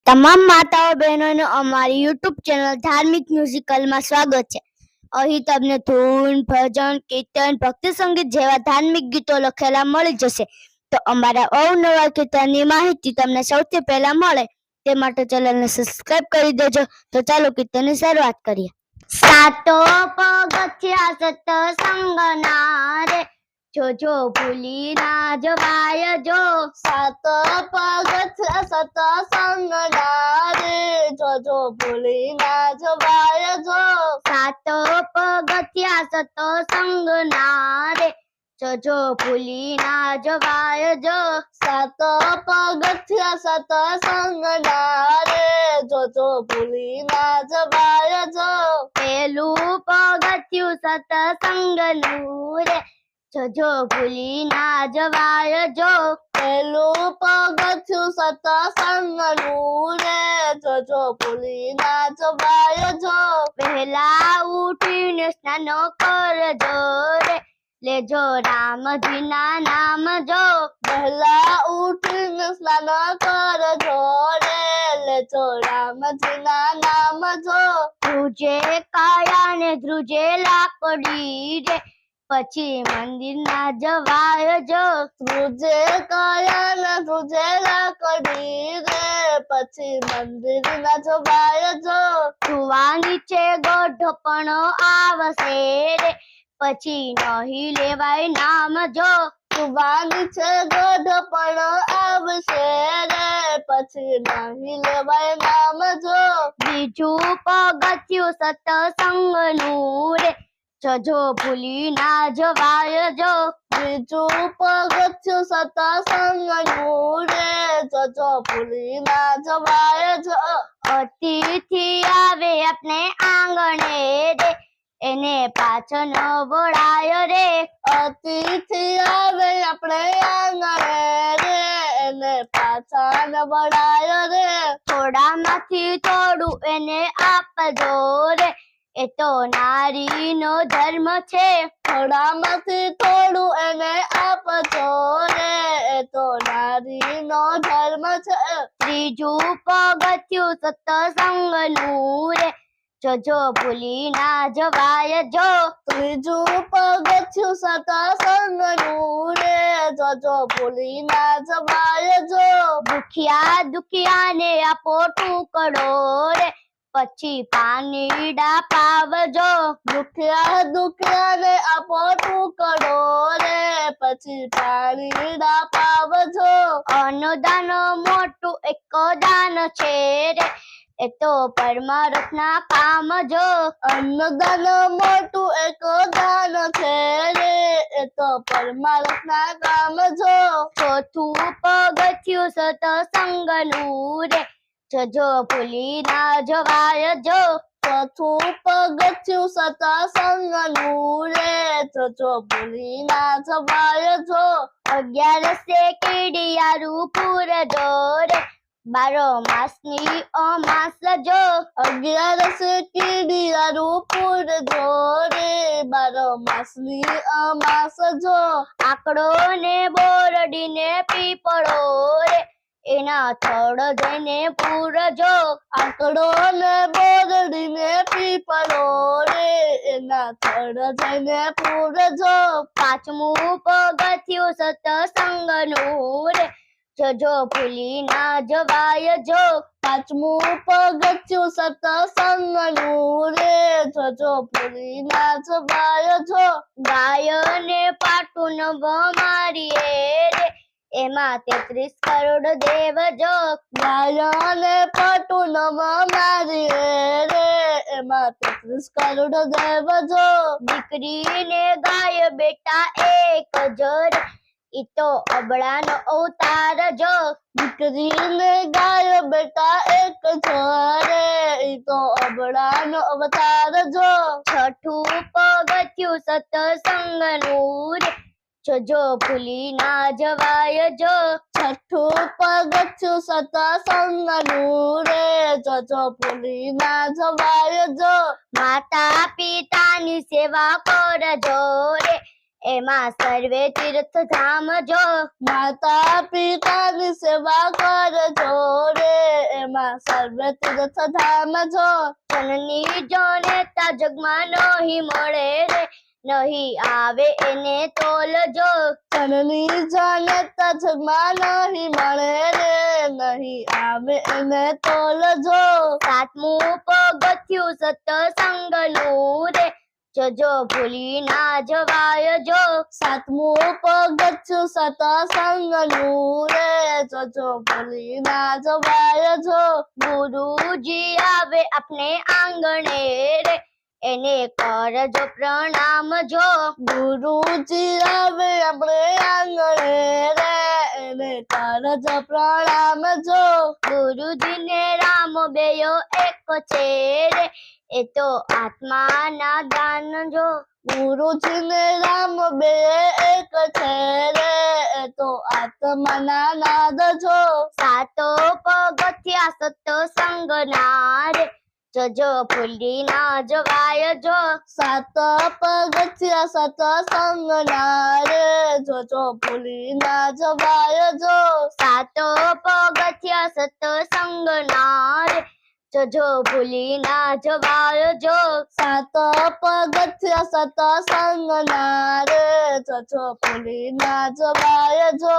તમામ માતાઓ બહેનોને અમારી યુટ્યુબ ચેનલ ધાર્મિક મ્યુઝિકલમાં સ્વાગત છે. અહીં તમને ધૂન, ભજન, કીર્તન, ભક્તિ સંગીત જેવા ધાર્મિક ગીતો લખેલા મળી જશે. તો અમારા અવનવા કીર્તનની માહિતી તમને સૌથી પહેલા મળે તે માટે ચેનલને સબસ્ક્રાઇબ કરી દેજો. તો ચાલો કીર્તનની શરૂઆત કરીએ. સાતો પગથિયા સત્સંગના રે, જો ભૂલી ના જવાય જો. સાતો પગથિયા સત્સંગના રે, જો ભૂલી ના જવાય જો. સાતો પગથિયા સત્સંગના રે, જો ભૂલી ના જવાય જો. સાતો પગથિયા સત્સંગના રે, જો ભૂલી ના જવાય જો. પેલું પગથિયું સત્સંગનું રે, જો ભૂલી ના જવાય જો. પેલું પગથિયું સત્સંગનું રે, જો ભૂલી ના જવાય જો. વહેલા ઉઠીને સ્નાન કરજો રે, લેજો રામજીના નામ જો. વહેલા ઉઠીને સ્નાન કરજો રે, લેજો રામજીના નામ જો. ધ્રુજે કાયા ને ધ્રુજે લાકડી રે, પછી મંદિર ના જવાય જો. ધ્રુજે કાયા ને ધ્રુજે લાકડી રે, પછી મંદિર ના જવાય જો. કુવા નીચે ગઢ પણ આવશે રે, પછી નહીં લેવાય નામ જો. કુવા નીચે ગઢ પણ આવશે રે, પછી નહીં લેવાય નામ જો. બીજું પગથિયું સત્સંગનું રે, જો ભૂલી ના જવાય જો. બીજું પગથિયું સત્સંગનું રે, જો ભૂલી ના જવાય જો. અતિથિ આવે આપણે આંગણે રે, એને પાછળ ન વળાય રે. અતિથિ આવે આપણે આંગણે રે, એને પાછા ન વળાય રે. થોડામાંથી થોડું એને આપજો રે, એ તો નારીનો ધર્મ છે. થોડામાંથી થોડું એને આપજો રે, એ તો નારીનો ધર્મ છે. ત્રીજું પગથિયું સત્સંગનું રે, જો ભૂલી ના જવાય જો. ત્રીજું પગથિયું સત્સંગનું રે, જો ભૂલી ના જવાય જો. દુખિયાને આપો ટુકડો રે, પછી પાનીડા પાવજો. દુખિયાને આપો ટુકડો રે, પછી પાણીડા પાવજો. અન્નદાન મોટું એક દાન છે રે, એ તો પરમાર્થના કામ જો. અન્નદાન મોટું એક દાન છે રે, એ તો પરમાર્થના કામ જો. ચોથું પગથિયું સત્સંગનું રે, જો ભૂલી ના જવાય જો. ચોથું પગથિયું સત્સંગનું રે, જો ભૂલી ના જવાય જો. 11 કીડિયારું પૂરજો રે, 12 માસની અમાસ જો. 11 કીડિયારું પૂરજો રે, 12 માસની અમાસ જો. આકડો ને બોરડીને પીપળો રે, એના થડ જઈને પૂરજો. આકડો ને બોરડીને પીપળો રે, એના થડ જઈને પૂરજો. પાંચમું પગથિયું સત્સંગનું રે, જો ભૂલી ના જવાય જો. પાંચમું પગથિયું સત્સંગનું રે, જો ભૂલી ના જવાય જો. ગાય ને પાટું મારીએ રે, એમાં 33 કરોડ દેવ જો. ગાય ને પાટું મારીએ રે, એમાં 33 કરોડ દેવ જો. દીકરીને ગાય બેટા એક જ રે, ઈ તો અબળાનો અવતાર જો. દીકરીને ગાય બેટા એક જ રે, ઈ તો અબળાનો અવતાર જો. છઠ્ઠું પગથિયું સત્સંગનું રે, જો ભૂલી ના જવાય જો. છઠ્ઠું પગથિયું સત્સંગનું રે, જો ભૂલી ના જવાય જો. માતા પિતાની સેવા કરજો રે, એમાં સર્વે તીર્થ ધામ જો માતા પિતાની સેવા કરજો રે એમાં સર્વે તીર્થ ધામ જો જનની જનેતા જગમાં નહીં મળે રે નહીં આવે એને તોલજો જનની જનેતા જગમાં નહીં મળે રે નહીં આવે એને તોલજો સાતમું પગથિયું સત્સંગનું રે જજો ભૂલી ના જવાય જો સાતમું પગથિયું સત્સંગનું રે જજો ભૂલી ના જવાય જો ગુરુજી આવે આપને આંગણે રે એને કરજો પ્રણામ જો ગુરુજી આવે આપણે આંગણે રે એને કરજો પ્રણામ જો ગુરુજીને રામ બેયો એક છે રે એ તો આત્માના દાન જો ગુરુજીને રામ બે એક છે રે એ તો આત્માના નાદ જો સાતો પગથિયા સત્સંગના રે જજો ભૂલી ના જવાય જો સાત પગથિયા સત્સંગના રે જોજો ભૂલી ના જવાય જો સાતો પગથિયા સત્સંગના રે જજો ભૂલી ના જવાય જો સાત પગથિયા સત્સંગના રે જજો ભૂલી ના જવાય જો